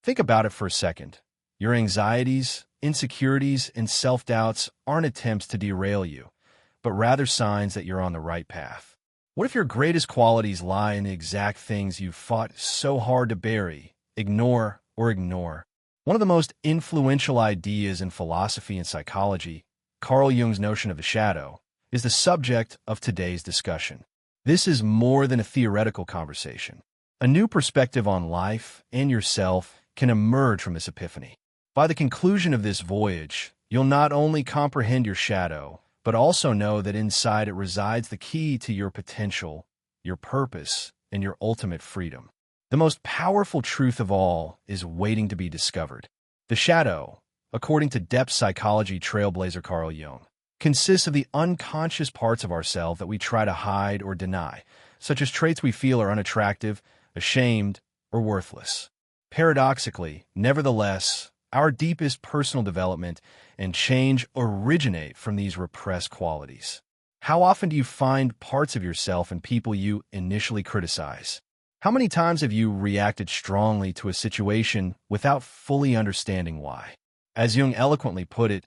Think about it for a second. Your anxieties, insecurities, and self-doubts aren't attempts to derail you, but rather signs that you're on the right path. What if your greatest qualities lie in the exact things you've fought so hard to bury, ignore? One of the most influential ideas in philosophy and psychology, Carl Jung's notion of the shadow, is the subject of today's discussion. This is more than a theoretical conversation. A new perspective on life and yourself can emerge from this epiphany. By the conclusion of this voyage, you'll not only comprehend your shadow, but also know that inside it resides the key to your potential, your purpose, and your ultimate freedom. The most powerful truth of all is waiting to be discovered. The shadow, according to depth psychology trailblazer Carl Jung, consists of the unconscious parts of ourselves that we try to hide or deny, such as traits we feel are unattractive, ashamed, or worthless. Paradoxically, nevertheless, our deepest personal development and change originate from these repressed qualities. How often do you find parts of yourself in people you initially criticize? How many times have you reacted strongly to a situation without fully understanding why? As Jung eloquently put it,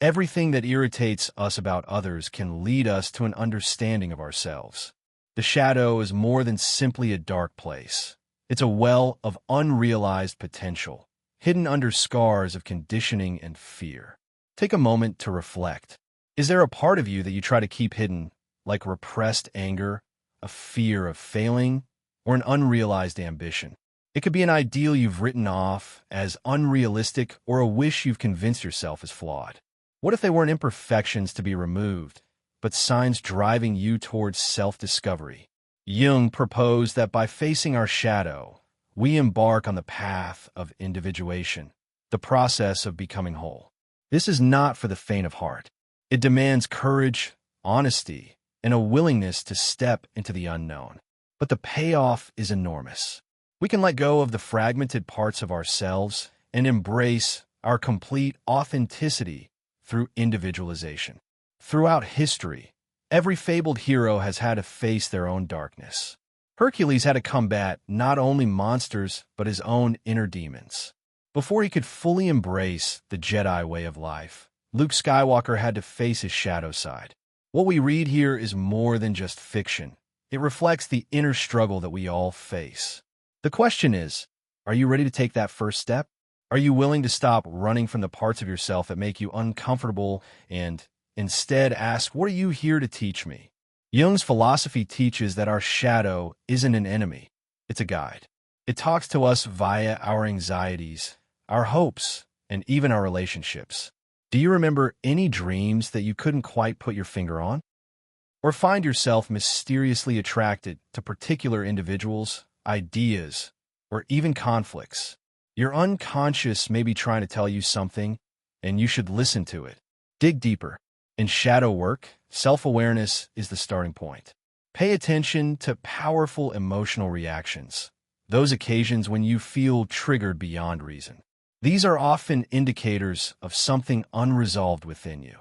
everything that irritates us about others can lead us to an understanding of ourselves. The shadow is more than simply a dark place. It's a well of unrealized potential, hidden under scars of conditioning and fear. Take a moment to reflect. Is there a part of you that you try to keep hidden, like repressed anger, a fear of failing, or an unrealized ambition? It could be an ideal you've written off as unrealistic or a wish you've convinced yourself is flawed. What if they weren't imperfections to be removed, but signs driving you towards self-discovery? Jung proposed that by facing our shadow, we embark on the path of individuation, the process of becoming whole. This is not for the faint of heart. It demands courage, honesty, and a willingness to step into the unknown. But the payoff is enormous. We can let go of the fragmented parts of ourselves and embrace our complete authenticity through individualization. Throughout history, every fabled hero has had to face their own darkness. Hercules had to combat not only monsters, but his own inner demons. Before he could fully embrace the Jedi way of life, Luke Skywalker had to face his shadow side. What we read here is more than just fiction. It reflects the inner struggle that we all face. The question is, are you ready to take that first step? Are you willing to stop running from the parts of yourself that make you uncomfortable and instead ask, what are you here to teach me? Jung's philosophy teaches that our shadow isn't an enemy, it's a guide. It talks to us via our anxieties, our hopes, and even our relationships. Do you remember any dreams that you couldn't quite put your finger on? Or find yourself mysteriously attracted to particular individuals, ideas, or even conflicts? Your unconscious may be trying to tell you something, and you should listen to it. Dig deeper. In shadow work, self-awareness is the starting point. Pay attention to powerful emotional reactions, those occasions when you feel triggered beyond reason. These are often indicators of something unresolved within you.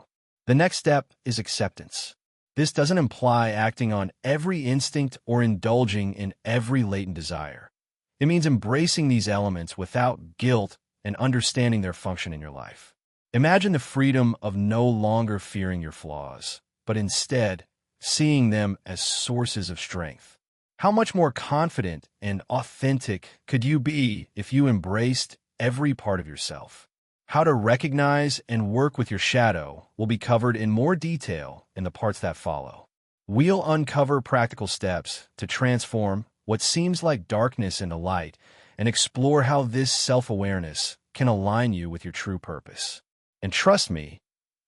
The next step is acceptance. This doesn't imply acting on every instinct or indulging in every latent desire. It means embracing these elements without guilt and understanding their function in your life. Imagine the freedom of no longer fearing your flaws, but instead seeing them as sources of strength. How much more confident and authentic could you be if you embraced every part of yourself? How to recognize and work with your shadow will be covered in more detail in the parts that follow. We'll uncover practical steps to transform what seems like darkness into light and explore how this self-awareness can align you with your true purpose. And trust me,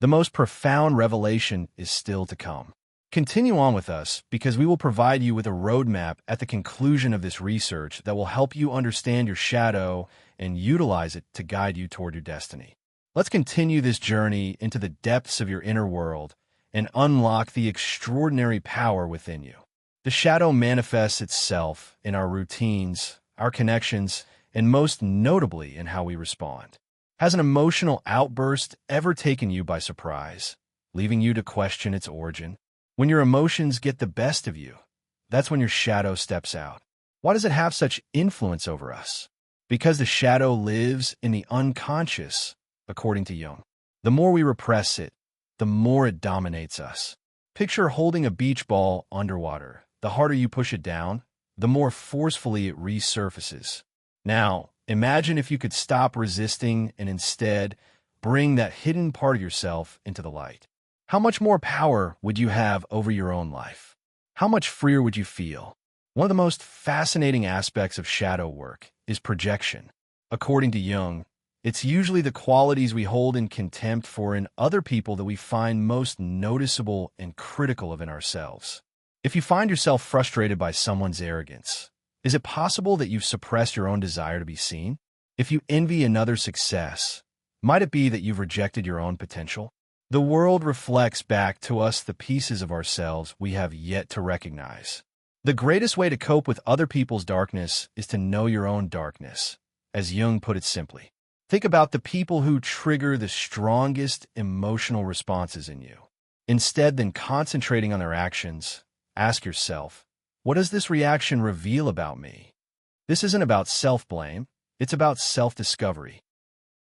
the most profound revelation is still to come. Continue on with us because we will provide you with a roadmap at the conclusion of this research that will help you understand your shadow and utilize it to guide you toward your destiny. Let's continue this journey into the depths of your inner world and unlock the extraordinary power within you. The shadow manifests itself in our routines, our connections, and most notably in how we respond. Has an emotional outburst ever taken you by surprise, leaving you to question its origin? When your emotions get the best of you, that's when your shadow steps out. Why does it have such influence over us? Because the shadow lives in the unconscious, according to Jung. The more we repress it, the more it dominates us. Picture holding a beach ball underwater. The harder you push it down, the more forcefully it resurfaces. Now, imagine if you could stop resisting and instead bring that hidden part of yourself into the light. How much more power would you have over your own life? How much freer would you feel? One of the most fascinating aspects of shadow work is projection. According to Jung, it's usually the qualities we hold in contempt for in other people that we find most noticeable and critical of in ourselves. If you find yourself frustrated by someone's arrogance, is it possible that you've suppressed your own desire to be seen? If you envy another's success, might it be that you've rejected your own potential? The world reflects back to us the pieces of ourselves we have yet to recognize. The greatest way to cope with other people's darkness is to know your own darkness, as Jung put it simply. Think about the people who trigger the strongest emotional responses in you. Instead than concentrating on their actions, ask yourself, what does this reaction reveal about me? This isn't about self-blame, it's about self-discovery.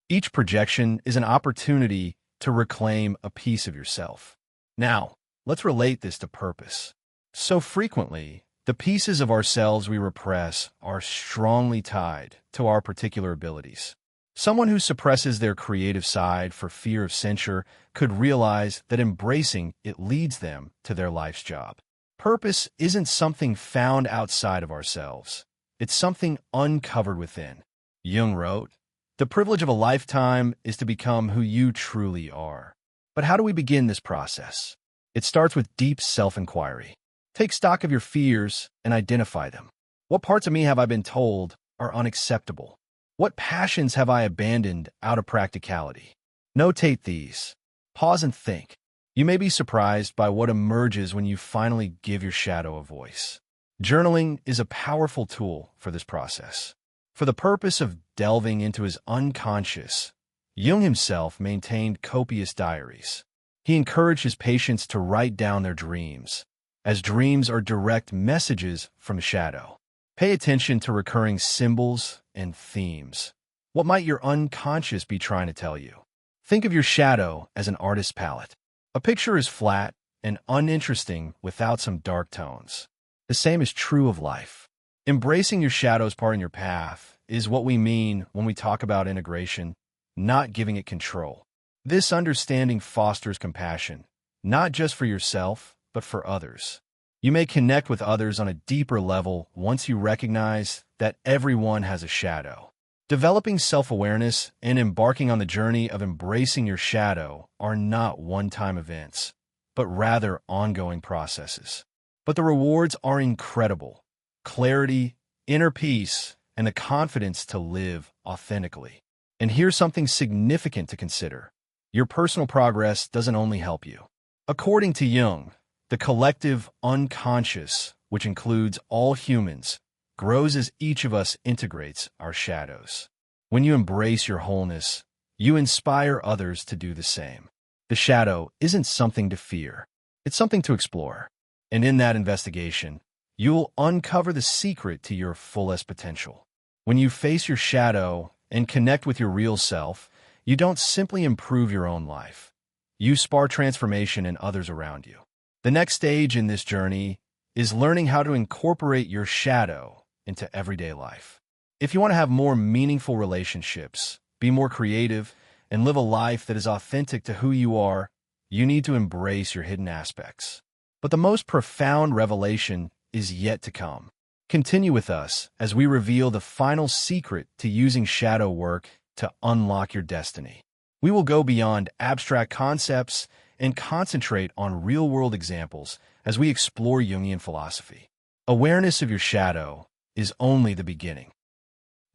Each projection is an opportunity to reclaim a piece of yourself. Now, let's relate this to purpose. So frequently, the pieces of ourselves we repress are strongly tied to our particular abilities. Someone who suppresses their creative side for fear of censure could realize that embracing it leads them to their life's job. Purpose isn't something found outside of ourselves. It's something uncovered within. Jung wrote, "The privilege of a lifetime is to become who you truly are." But how do we begin this process? It starts with deep self-inquiry. Take stock of your fears and identify them. What parts of me have I been told are unacceptable? What passions have I abandoned out of practicality? Notate these. Pause and think. You may be surprised by what emerges when you finally give your shadow a voice. Journaling is a powerful tool for this process. For the purpose of delving into his unconscious, Jung himself maintained copious diaries. He encouraged his patients to write down their dreams, as dreams are direct messages from the shadow. Pay attention to recurring symbols and themes. What might your unconscious be trying to tell you? Think of your shadow as an artist's palette. A picture is flat and uninteresting without some dark tones. The same is true of life. Embracing your shadow's part in your path is what we mean when we talk about integration, not giving it control. This understanding fosters compassion, not just for yourself, but for others. You may connect with others on a deeper level once you recognize that everyone has a shadow. Developing self-awareness and embarking on the journey of embracing your shadow are not one-time events, but rather ongoing processes. But the rewards are incredible. Clarity, inner peace, and the confidence to live authentically. And here's something significant to consider. Your personal progress doesn't only help you. According to Jung, the collective unconscious, which includes all humans, grows as each of us integrates our shadows. When you embrace your wholeness, you inspire others to do the same. The shadow isn't something to fear. It's something to explore. And in that investigation, you'll uncover the secret to your fullest potential. When you face your shadow and connect with your real self, you don't simply improve your own life. You spark transformation in others around you. The next stage in this journey is learning how to incorporate your shadow into everyday life. If you want to have more meaningful relationships, be more creative, and live a life that is authentic to who you are, you need to embrace your hidden aspects. But the most profound revelation is yet to come. Continue with us as we reveal the final secret to using shadow work to unlock your destiny. We will go beyond abstract concepts and concentrate on real-world examples as we explore Jungian philosophy. Awareness of your shadow is only the beginning.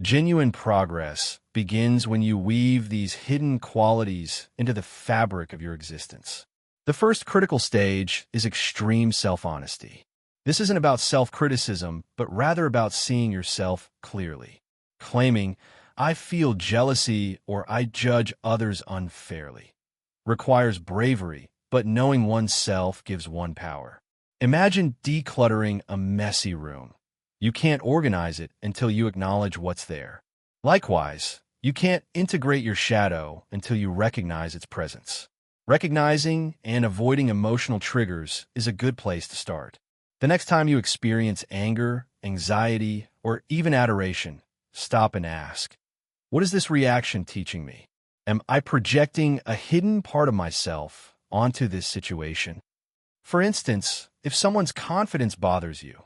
Genuine progress begins when you weave these hidden qualities into the fabric of your existence. The first critical stage is extreme self-honesty. This isn't about self-criticism, but rather about seeing yourself clearly. Claiming, "I feel jealousy" or "I judge others unfairly" requires bravery, but knowing oneself gives one power. Imagine decluttering a messy room. You can't organize it until you acknowledge what's there. Likewise, you can't integrate your shadow until you recognize its presence. Recognizing and avoiding emotional triggers is a good place to start. The next time you experience anger, anxiety, or even adoration, stop and ask, what is this reaction teaching me? Am I projecting a hidden part of myself onto this situation? For instance, if someone's confidence bothers you,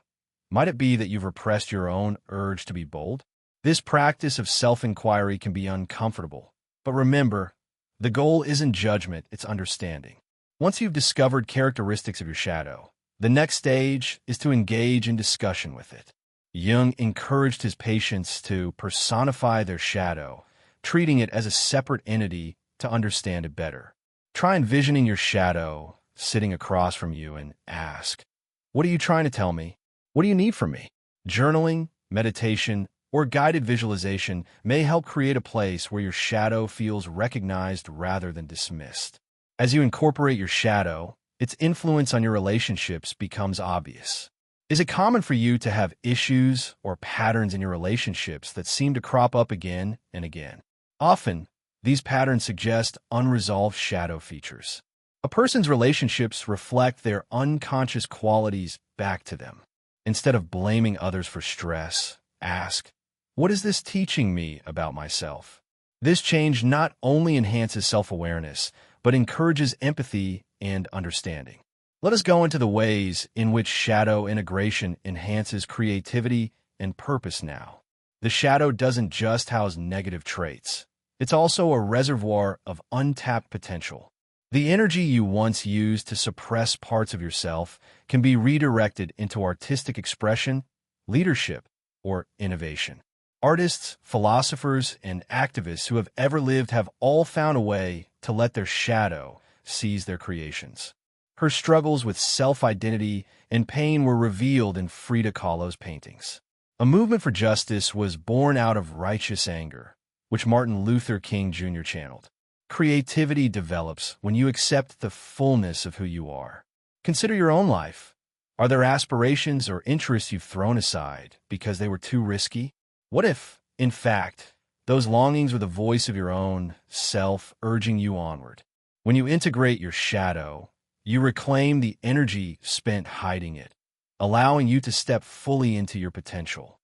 might it be that you've repressed your own urge to be bold? This practice of self-inquiry can be uncomfortable, but remember, the goal isn't judgment, it's understanding. Once you've discovered characteristics of your shadow, the next stage is to engage in discussion with it. Jung encouraged his patients to personify their shadow, treating it as a separate entity to understand it better. Try envisioning your shadow sitting across from you and ask, what are you trying to tell me? What do you need from me? Journaling, meditation, or guided visualization may help create a place where your shadow feels recognized rather than dismissed. As you incorporate your shadow, its influence on your relationships becomes obvious. Is it common for you to have issues or patterns in your relationships that seem to crop up again and again? Often, these patterns suggest unresolved shadow features. A person's relationships reflect their unconscious qualities back to them. Instead of blaming others for stress, ask, what is this teaching me about myself? This change not only enhances self-awareness, but encourages empathy and understanding. Let us go into the ways in which shadow integration enhances creativity and purpose now. The shadow doesn't just house negative traits. It's also a reservoir of untapped potential. The energy you once used to suppress parts of yourself can be redirected into artistic expression, leadership, or innovation. Artists, philosophers, and activists who have ever lived have all found a way to let their shadow seize their creations. Her struggles with self-identity and pain were revealed in Frida Kahlo's paintings. A movement for justice was born out of righteous anger, which Martin Luther King Jr. channeled. Creativity develops when you accept the fullness of who you are. Consider your own life. Are there aspirations or interests you've thrown aside because they were too risky? What if, in fact, those longings were the voice of your own self urging you onward? When you integrate your shadow, you reclaim the energy spent hiding it, allowing you to step fully into your potential.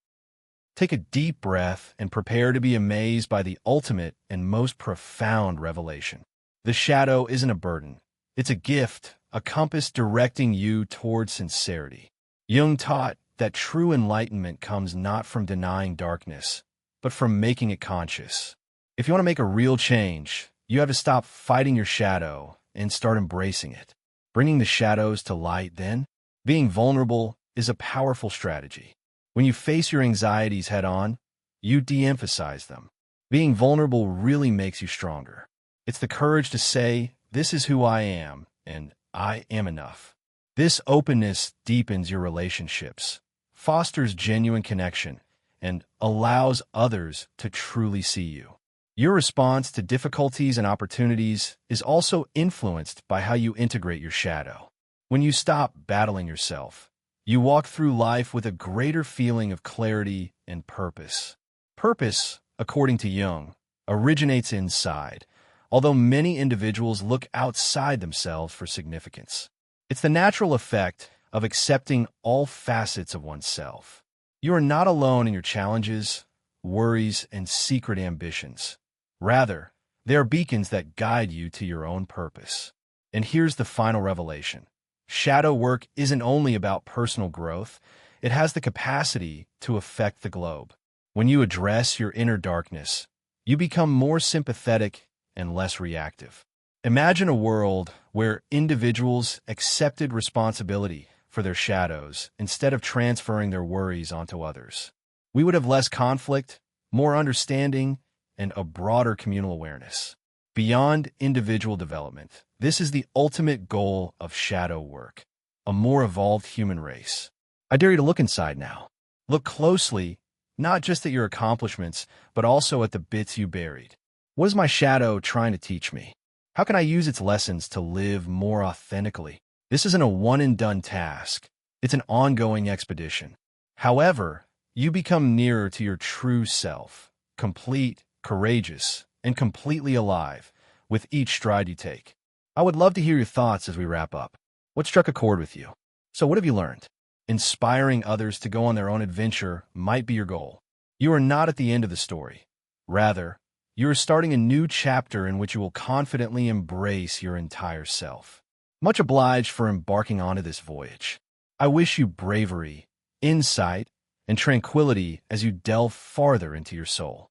Take a deep breath and prepare to be amazed by the ultimate and most profound revelation. The shadow isn't a burden. It's a gift, a compass directing you toward sincerity. Jung taught that true enlightenment comes not from denying darkness, but from making it conscious. If you want to make a real change, you have to stop fighting your shadow and start embracing it. Bringing the shadows to light, then, being vulnerable is a powerful strategy. When you face your anxieties head-on, you de-emphasize them. Being vulnerable really makes you stronger. It's the courage to say, this is who I am, and I am enough. This openness deepens your relationships, fosters genuine connection, and allows others to truly see you. Your response to difficulties and opportunities is also influenced by how you integrate your shadow. When you stop battling yourself, you walk through life with a greater feeling of clarity and purpose. Purpose, according to Jung, originates inside, although many individuals look outside themselves for significance. It's the natural effect of accepting all facets of oneself. You are not alone in your challenges, worries, and secret ambitions. Rather, they are beacons that guide you to your own purpose. And here's the final revelation. Shadow work isn't only about personal growth, it has the capacity to affect the globe. When you address your inner darkness, you become more sympathetic and less reactive. Imagine a world where individuals accepted responsibility for their shadows instead of transferring their worries onto others. We would have less conflict, more understanding, and a broader communal awareness. Beyond individual development, this is the ultimate goal of shadow work, a more evolved human race. I dare you to look inside now. Look closely, not just at your accomplishments, but also at the bits you buried. What is my shadow trying to teach me? How can I use its lessons to live more authentically? This isn't a one-and-done task. It's an ongoing expedition. However, you become nearer to your true self, complete, courageous, and completely alive with each stride you take. I would love to hear your thoughts as we wrap up. What struck a chord with you? So what have you learned? Inspiring others to go on their own adventure might be your goal. You are not at the end of the story. Rather, you are starting a new chapter in which you will confidently embrace your entire self. Much obliged for embarking onto this voyage. I wish you bravery, insight, and tranquility as you delve farther into your soul.